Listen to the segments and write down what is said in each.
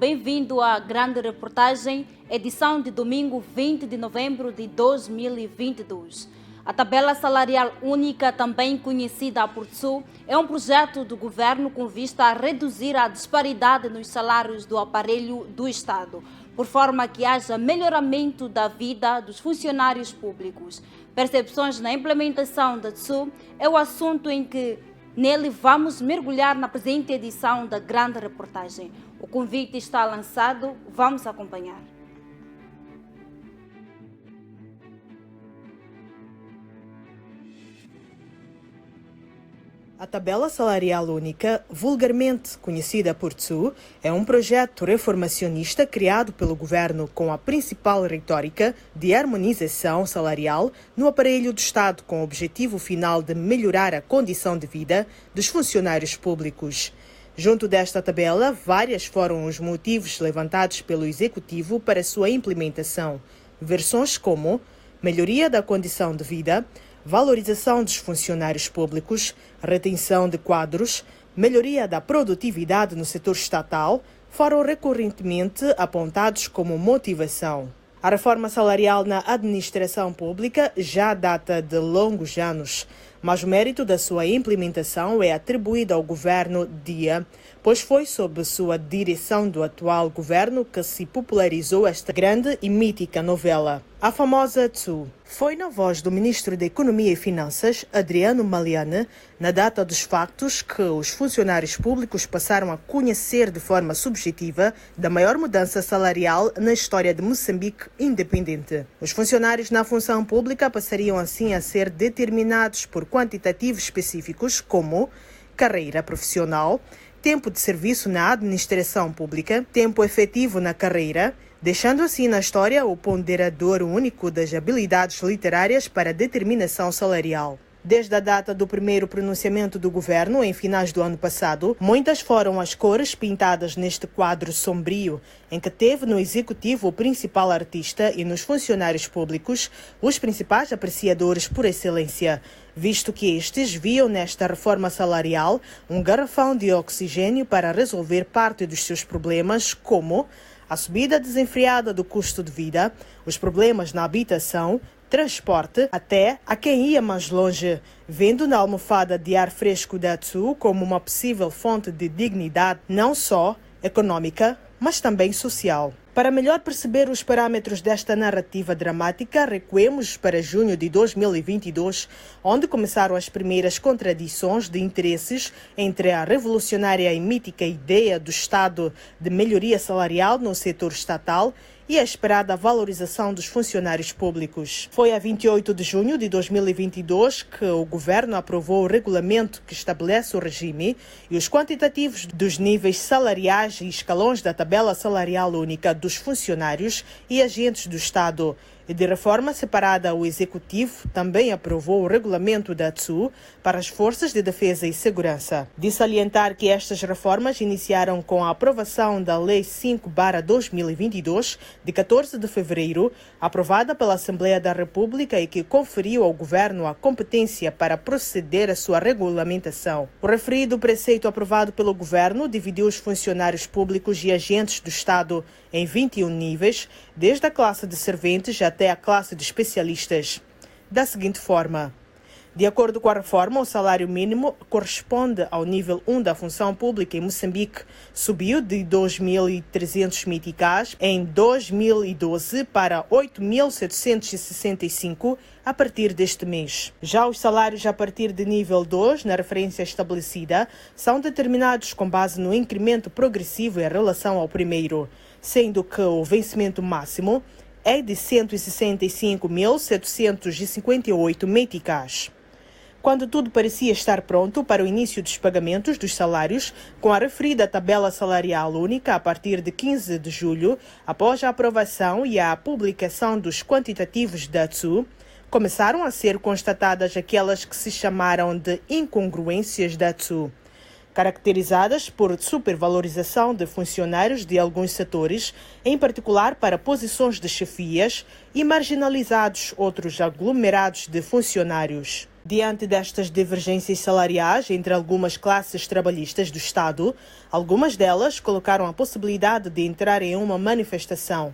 bem-vindo à grande reportagem, edição de domingo 20 de novembro de 2022. A tabela salarial única, também conhecida por TSU, é um projeto do governo com vista a reduzir a disparidade nos salários do aparelho do Estado, por forma que haja melhoramento da vida dos funcionários públicos. Percepções na implementação da TSU é o assunto em que nele vamos mergulhar na presente edição da grande reportagem. O convite está lançado, vamos acompanhar. A tabela salarial única, vulgarmente conhecida por TSU, é um projeto reformacionista criado pelo governo com a principal retórica de harmonização salarial no aparelho do Estado, com o objetivo final de melhorar a condição de vida dos funcionários públicos. Junto desta tabela, vários foram os motivos levantados pelo Executivo para sua implementação. Versões como melhoria da condição de vida, valorização dos funcionários públicos, retenção de quadros, melhoria da produtividade no setor estatal foram recorrentemente apontados como motivação. A reforma salarial na administração pública já data de longos anos, mas o mérito da sua implementação é atribuído ao governo Dia, pois foi sob sua direção do atual governo que se popularizou esta grande e mítica novela. A famosa TSU. Foi na voz do ministro da Economia e Finanças, Adriano Maliane, na data dos factos, que os funcionários públicos passaram a conhecer de forma subjetiva da maior mudança salarial na história de Moçambique independente. Os funcionários na função pública passariam assim a ser determinados por quantitativos específicos como carreira profissional, tempo de serviço na administração pública, tempo efetivo na carreira, deixando assim na história o ponderador único das habilidades literárias para a determinação salarial. Desde a data do primeiro pronunciamento do governo, em finais do ano passado, muitas foram as cores pintadas neste quadro sombrio, em que teve no Executivo o principal artista e nos funcionários públicos os principais apreciadores por excelência, visto que estes viam nesta reforma salarial um garrafão de oxigênio para resolver parte dos seus problemas, como a subida desenfreada do custo de vida, os problemas na habitação, transporte, até a quem ia mais longe, vendo na almofada de ar fresco da TSU como uma possível fonte de dignidade não só econômica, mas também social. Para melhor perceber os parâmetros desta narrativa dramática, recuemos para junho de 2022, onde começaram as primeiras contradições de interesses entre a revolucionária e mítica ideia do Estado de melhoria salarial no setor estatal e a esperada valorização dos funcionários públicos. Foi a 28 de junho de 2022 que o governo aprovou o regulamento que estabelece o regime e os quantitativos dos níveis salariais e escalões da tabela salarial única dos funcionários e agentes do Estado. E de reforma separada, o Executivo também aprovou o regulamento da TSU para as Forças de Defesa e Segurança. De salientar que estas reformas iniciaram com a aprovação da Lei 5/2022, de 14 de fevereiro, aprovada pela Assembleia da República e que conferiu ao Governo a competência para proceder à sua regulamentação. O referido preceito aprovado pelo Governo dividiu os funcionários públicos e agentes do Estado em 21 níveis, desde a classe de serventes até a classe de especialistas. Da seguinte forma: de acordo com a reforma, o salário mínimo corresponde ao nível 1 da função pública em Moçambique. Subiu de 2.300 meticais em 2012 para 8.765 a partir deste mês. Já os salários a partir de nível 2, na referência estabelecida, são determinados com base no incremento progressivo em relação ao primeiro, sendo que o vencimento máximo é de 165.758 meticais. Quando tudo parecia estar pronto para o início dos pagamentos dos salários, com a referida tabela salarial única a partir de 15 de julho, após a aprovação e a publicação dos quantitativos da TSU, começaram a ser constatadas aquelas que se chamaram de incongruências da TSU. caracterizadas por supervalorização de funcionários de alguns setores, em particular para posições de chefias, e marginalizados outros aglomerados de funcionários. Diante destas divergências salariais entre algumas classes trabalhistas do Estado, algumas delas colocaram a possibilidade de entrar em uma manifestação.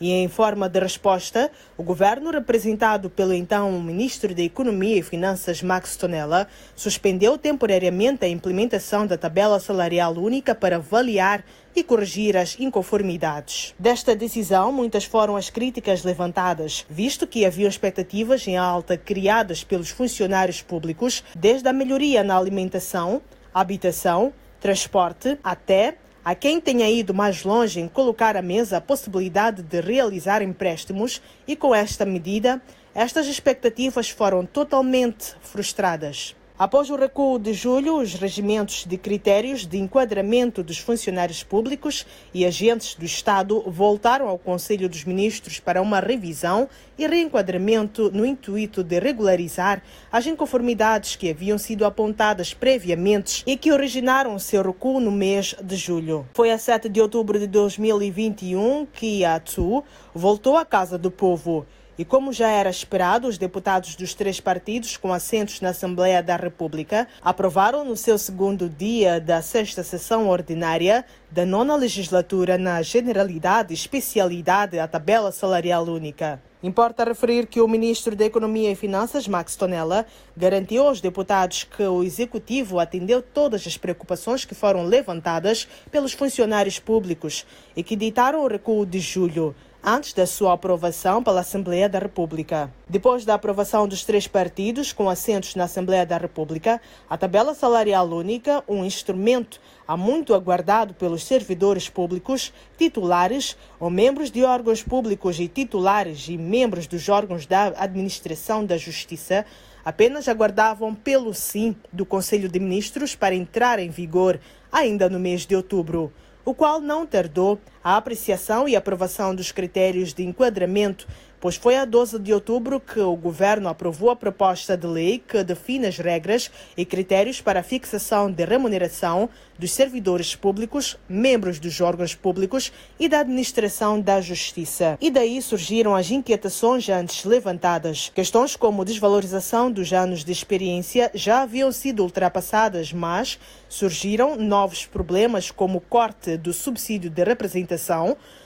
E em forma de resposta, o governo, representado pelo então ministro da Economia e Finanças, Max Tonela, suspendeu temporariamente a implementação da tabela salarial única para avaliar e corrigir as inconformidades. Desta decisão, muitas foram as críticas levantadas, visto que haviam expectativas em alta criadas pelos funcionários públicos, desde a melhoria na alimentação, habitação, transporte, até a quem tenha ido mais longe em colocar à mesa a possibilidade de realizar empréstimos, e com esta medida, estas expectativas foram totalmente frustradas. Após o recuo de julho, os regimentos de critérios de enquadramento dos funcionários públicos e agentes do Estado voltaram ao Conselho dos Ministros para uma revisão e reenquadramento no intuito de regularizar as inconformidades que haviam sido apontadas previamente e que originaram seu recuo no mês de julho. Foi a 7 de outubro de 2021 que a ATU voltou à Casa do Povo. E como já era esperado, os deputados dos 3 partidos com assentos na Assembleia da República aprovaram no seu segundo dia da 6ª sessão ordinária da 9ª legislatura na generalidade e especialidade a tabela salarial única. Importa referir que o ministro da Economia e Finanças, Max Tonela, garantiu aos deputados que o Executivo atendeu todas as preocupações que foram levantadas pelos funcionários públicos e que ditaram o recuo de julho, antes da sua aprovação pela Assembleia da República. Depois da aprovação dos 3 partidos com assentos na Assembleia da República, a tabela salarial única, um instrumento há muito aguardado pelos servidores públicos, titulares ou membros de órgãos públicos e titulares e membros dos órgãos da administração da Justiça, apenas aguardavam pelo sim do Conselho de Ministros para entrar em vigor ainda no mês de outubro, o qual não tardou a apreciação e aprovação dos critérios de enquadramento, pois foi a 12 de outubro que o governo aprovou a proposta de lei que define as regras e critérios para a fixação de remuneração dos servidores públicos, membros dos órgãos públicos e da administração da Justiça. E daí surgiram as inquietações antes levantadas. Questões como desvalorização dos anos de experiência já haviam sido ultrapassadas, mas surgiram novos problemas como o corte do subsídio de representação,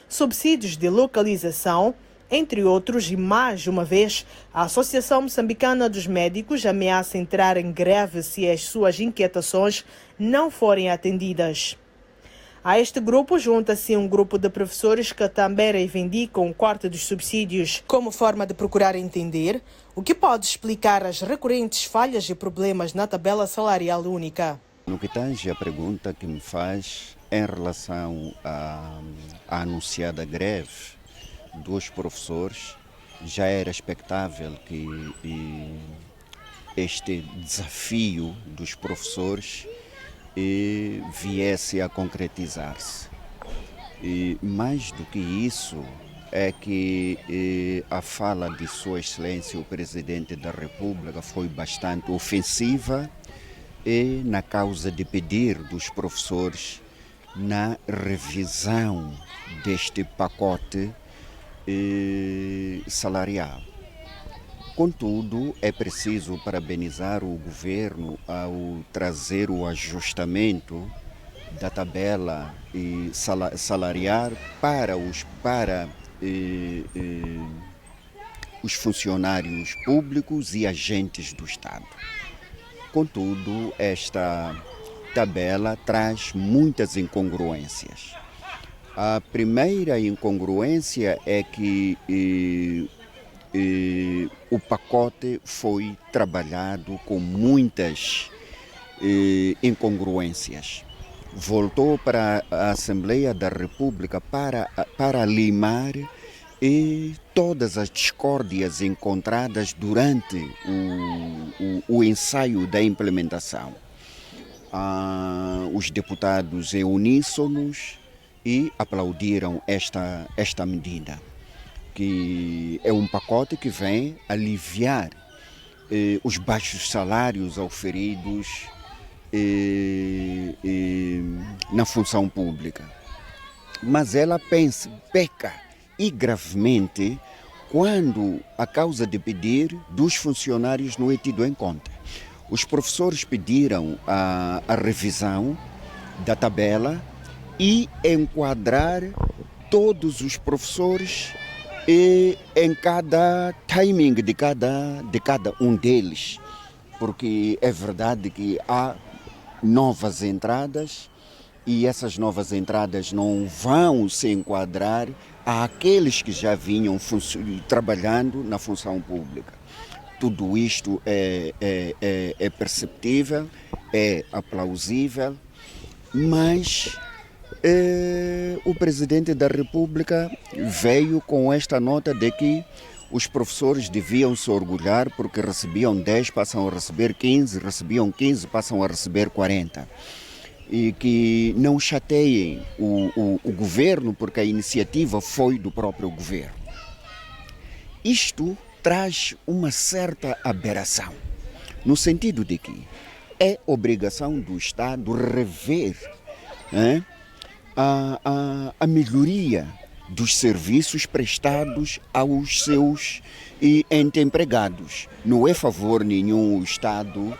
subsídios de localização, entre outros, e mais uma vez, a Associação Moçambicana dos Médicos ameaça entrar em greve se as suas inquietações não forem atendidas. A este grupo junta-se um grupo de professores que também reivindicam o corte dos subsídios como forma de procurar entender o que pode explicar as recorrentes falhas e problemas na tabela salarial única. No que tange a pergunta que me faz em relação à anunciada greve dos professores, já era expectável que este desafio dos professores viesse a concretizar-se. E mais do que isso, é que a fala de Sua Excelência, o Presidente da República, foi bastante ofensiva e na causa de pedir dos professores na revisão deste pacote salarial. Contudo, é preciso parabenizar o governo ao trazer o ajustamento da tabela salarial para os funcionários públicos e agentes do Estado. Contudo, esta tabela traz muitas incongruências. A primeira incongruência é que o pacote foi trabalhado com muitas incongruências. Voltou para a Assembleia da República para limar todas as discórdias encontradas durante o ensaio da implementação. Os deputados em uníssonos e aplaudiram esta medida, que é um pacote que vem aliviar os baixos salários auferidos na função pública. Mas ela peca e gravemente quando a causa de pedir dos funcionários não é tido em conta. Os professores pediram a revisão da tabela e enquadrar todos os professores em cada timing de cada um deles, porque é verdade que há novas entradas e essas novas entradas não vão se enquadrar àqueles que já vinham trabalhando na função pública. Tudo isto é perceptível, é aplausível, mas o Presidente da República veio com esta nota de que os professores deviam se orgulhar porque recebiam 10, passam a receber 15, recebiam 15, passam a receber 40. E que não chateiem o governo porque a iniciativa foi do próprio governo. Isto traz uma certa aberração, no sentido de que é obrigação do Estado rever a melhoria dos serviços prestados aos seus entes empregados. Não é favor nenhum o Estado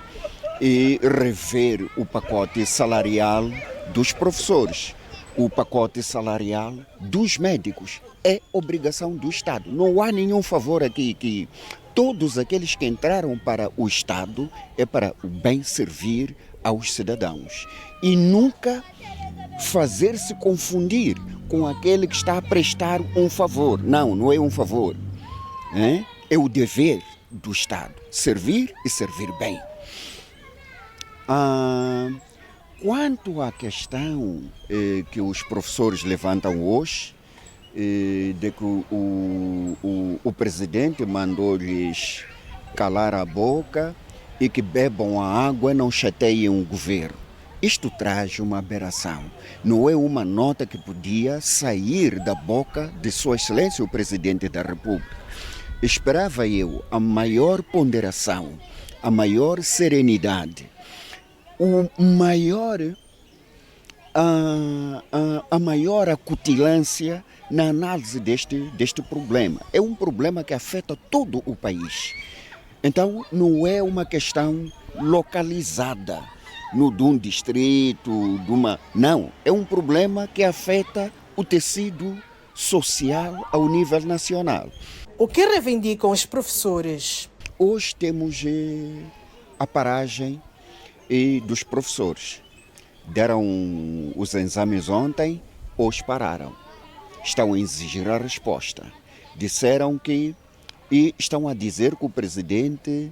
rever o pacote salarial dos professores, o pacote salarial dos médicos. É obrigação do Estado. Não há nenhum favor aqui que todos aqueles que entraram para o Estado é para o bem servir aos cidadãos. E nunca fazer-se confundir com aquele que está a prestar um favor. Não é um favor. É o dever do Estado. Servir e servir bem. Quanto à questão que os professores levantam hoje, de que o presidente mandou-lhes calar a boca e que bebam a água, não chateiem o governo. Isto traz uma aberração. Não é uma nota que podia sair da boca de Sua Excelência o Presidente da República. Esperava eu a maior ponderação, a maior serenidade, a maior acutilância na análise deste problema. É um problema que afeta todo o país. Então, não é uma questão localizada de um distrito, Não, é um problema que afeta o tecido social ao nível nacional. O que reivindicam os professores? Hoje temos a paragem dos professores. Deram os exames ontem, hoje pararam. Estão a exigir a resposta. Disseram que estão a dizer que o presidente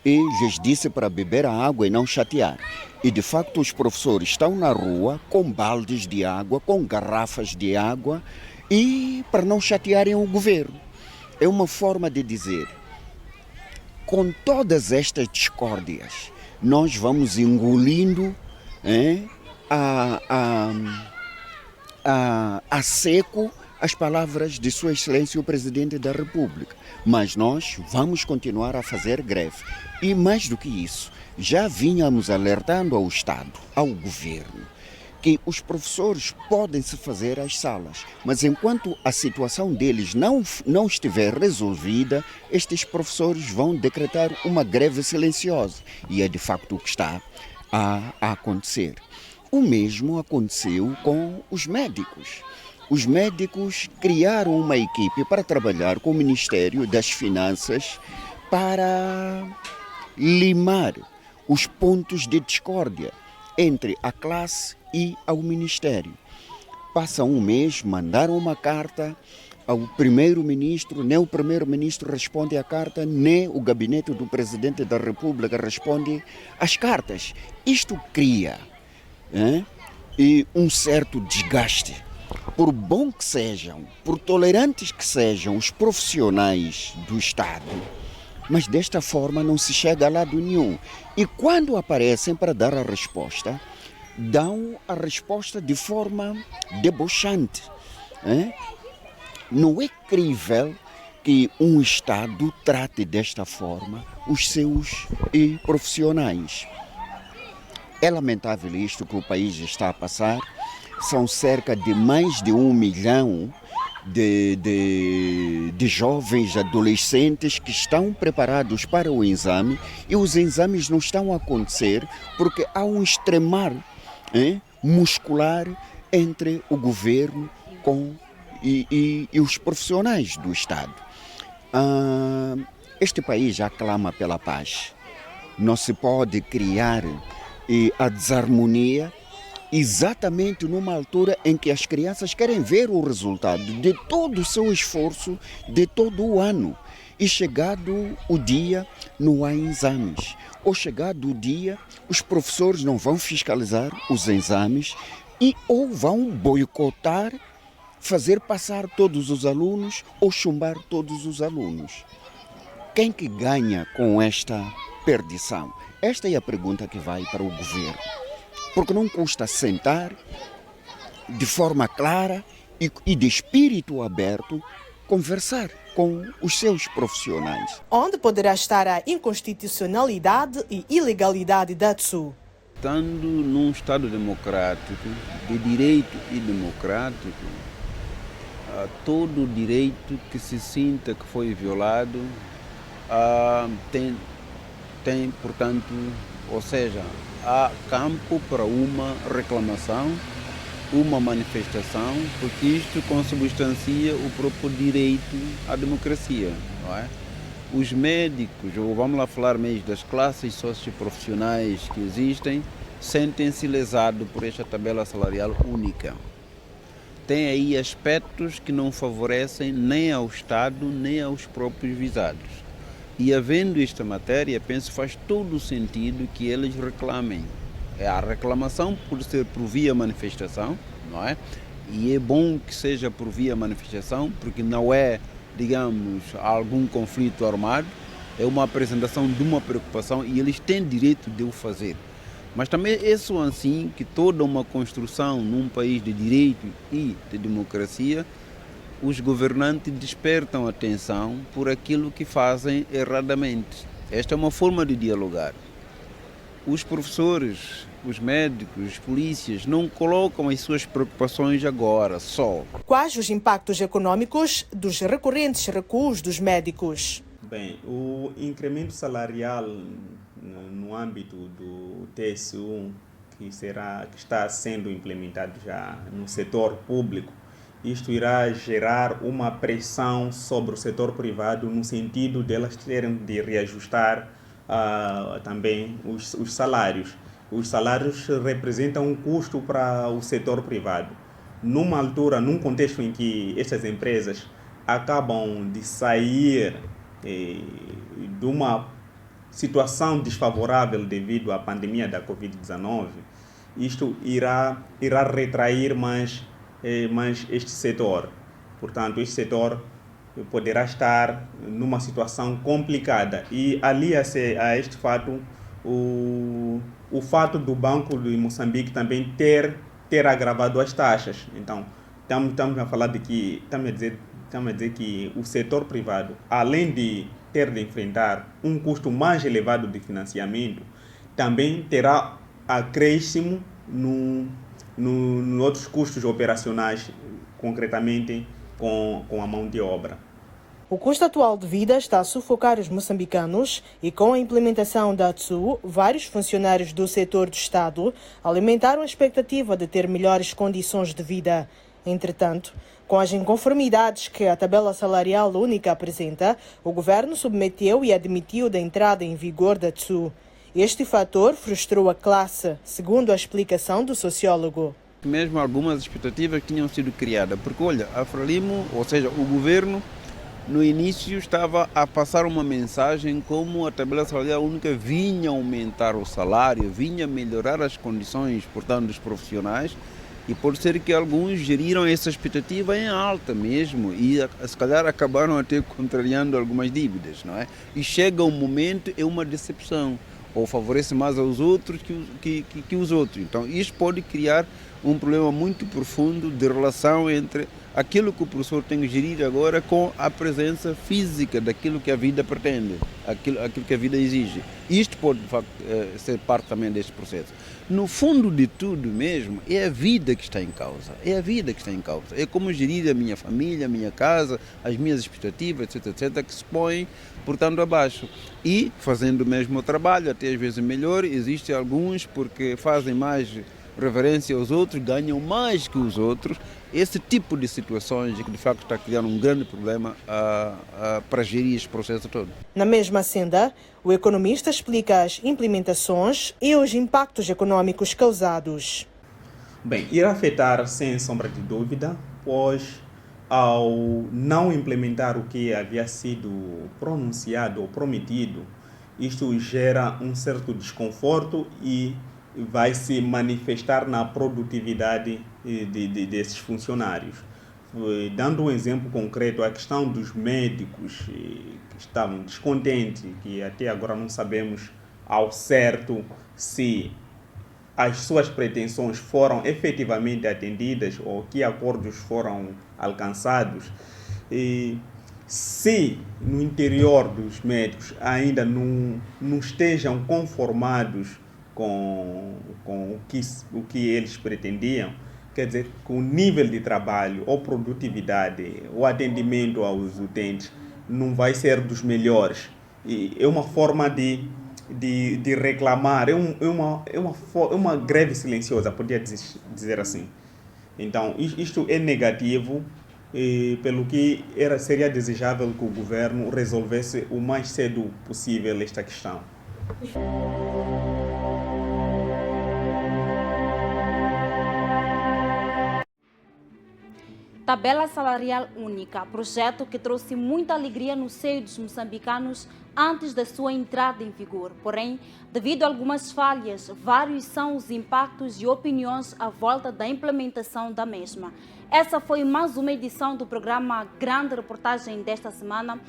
lhes disse para beber a água e não chatear. E de facto os professores estão na rua com baldes de água, com garrafas de água e para não chatearem o governo. É uma forma de dizer, com todas estas discórdias, nós vamos engolindo a seco as palavras de Sua Excelência o Presidente da República. Mas nós vamos continuar a fazer greve. E mais do que isso, já vínhamos alertando ao Estado, ao governo, que os professores podem se fazer às salas, mas enquanto a situação deles não estiver resolvida, estes professores vão decretar uma greve silenciosa. E é de facto o que está a acontecer. O mesmo aconteceu com os médicos. Os médicos criaram uma equipe para trabalhar com o Ministério das Finanças para limar os pontos de discórdia entre a classe e ao Ministério. Passa um mês, mandaram uma carta ao primeiro-ministro, nem o primeiro-ministro responde à carta, nem o gabinete do Presidente da República responde às cartas. Isto cria um certo desgaste. Por bom que sejam, por tolerantes que sejam os profissionais do Estado, mas desta forma não se chega a lado nenhum. E quando aparecem para dar a resposta, dão a resposta de forma debochante. Não é crível que um Estado trate desta forma os seus profissionais. É lamentável isto que o país está a passar. São cerca de mais de 1 milhão de jovens adolescentes que estão preparados para o exame e os exames não estão a acontecer porque há um extremar muscular entre o governo e os profissionais do Estado. Este país já clama pela paz. Não se pode criar a desarmonia exatamente numa altura em que as crianças querem ver o resultado de todo o seu esforço de todo o ano. E chegado o dia, não há exames. Ou chegado o dia, os professores não vão fiscalizar os exames ou vão boicotar, fazer passar todos os alunos ou chumbar todos os alunos. Quem que ganha com esta perdição? Esta é a pergunta que vai para o governo. Porque não custa sentar de forma clara e de espírito aberto conversar com os seus profissionais. Onde poderá estar a inconstitucionalidade e ilegalidade da TSU? Estando num Estado democrático, de direito e democrático, todo direito que se sinta que foi violado tem, portanto, ou seja, há campo para uma reclamação, uma manifestação, porque isto consubstancia o próprio direito à democracia, não é? Os médicos, ou vamos lá falar mesmo das classes socioprofissionais que existem, sentem-se lesados por esta tabela salarial única. Tem aí aspectos que não favorecem nem ao Estado, nem aos próprios visados. E havendo esta matéria, penso que faz todo o sentido que eles reclamem. A reclamação pode ser por via manifestação, não é? E é bom que seja por via manifestação, porque não é, digamos, algum conflito armado, é uma apresentação de uma preocupação e eles têm direito de o fazer. Mas também é só assim que toda uma construção num país de direito e de democracia, os governantes despertam atenção por aquilo que fazem erradamente. Esta é uma forma de dialogar. Os professores, os médicos, os polícias não colocam as suas preocupações agora só. Quais os impactos econômicos dos recorrentes recuos dos médicos? Bem, o incremento salarial no âmbito do TSU, que está sendo implementado já no setor público, isto irá gerar uma pressão sobre o setor privado no sentido delas terem de reajustar também os salários. Os salários representam um custo para o setor privado. Numa altura, num contexto em que estas empresas acabam de sair de uma situação desfavorável devido à pandemia da Covid-19, isto irá retrair mais este setor. Portanto, este setor poderá estar numa situação complicada e alia-se a este fato o fato do Banco de Moçambique também ter agravado as taxas. Então, estamos a falar estamos a dizer que o setor privado, além de ter de enfrentar um custo mais elevado de financiamento, também terá acréscimo nos outros custos operacionais, concretamente com a mão de obra. O custo atual de vida está a sufocar os moçambicanos e, com a implementação da TSU, vários funcionários do setor do Estado alimentaram a expectativa de ter melhores condições de vida. Entretanto, com as inconformidades que a tabela salarial única apresenta, o governo submeteu e admitiu da entrada em vigor da TSU. Este fator frustrou a classe, segundo a explicação do sociólogo. Mesmo algumas expectativas que tinham sido criadas, porque olha, a Frelimo, ou seja, o governo, no início estava a passar uma mensagem como a tabela salarial única vinha aumentar o salário, vinha melhorar as condições, portanto, dos profissionais, e pode ser que alguns geriram essa expectativa em alta mesmo e se calhar acabaram até contrariando algumas dívidas, não é? E chega um momento, é uma decepção, ou favorece mais aos outros que os outros. Então, isto pode criar um problema muito profundo de relação entre aquilo que o professor tem que gerir agora com a presença física daquilo que a vida pretende, aquilo que a vida exige. Isto pode, de facto, ser parte também deste processo. No fundo de tudo mesmo, é a vida que está em causa. É a vida que está em causa. É como gerir a minha família, a minha casa, as minhas expectativas, etc, etc, que se põem, portanto, abaixo. E, fazendo o mesmo trabalho, até às vezes melhor, existem alguns porque fazem mais reverência aos outros, ganham mais que os outros. Esse tipo de situações que de facto está criando um grande problema para gerir este processo todo. Na mesma senda, o economista explica as implementações e os impactos econômicos causados. Bem, irá afetar sem sombra de dúvida, pois ao não implementar o que havia sido pronunciado ou prometido, isto gera um certo desconforto e vai se manifestar na produtividade desses funcionários. Dando um exemplo concreto, a questão dos médicos que estavam descontentes, que até agora não sabemos ao certo se as suas pretensões foram efetivamente atendidas ou que acordos foram alcançados. E se no interior dos médicos ainda não estejam conformados com o que eles pretendiam, quer dizer, com o nível de trabalho ou produtividade, o atendimento aos utentes não vai ser dos melhores. E é uma forma de reclamar, é uma greve silenciosa, podia dizer assim. Então, isto é negativo, pelo que seria desejável que o governo resolvesse o mais cedo possível esta questão. Tabela salarial única, projeto que trouxe muita alegria no seio dos moçambicanos antes da sua entrada em vigor. Porém, devido a algumas falhas, vários são os impactos e opiniões à volta da implementação da mesma. Essa foi mais uma edição do programa Grande Reportagem desta semana,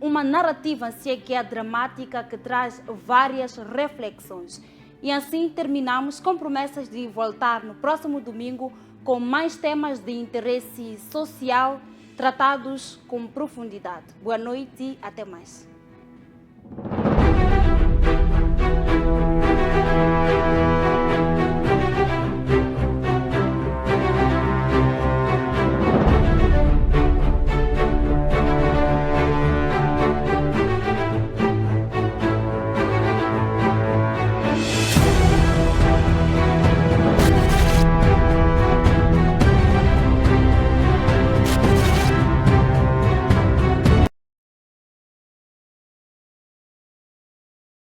uma narrativa assim que é dramática, que traz várias reflexões. E assim terminamos com promessas de voltar no próximo domingo com mais temas de interesse social tratados com profundidade. Boa noite e até mais.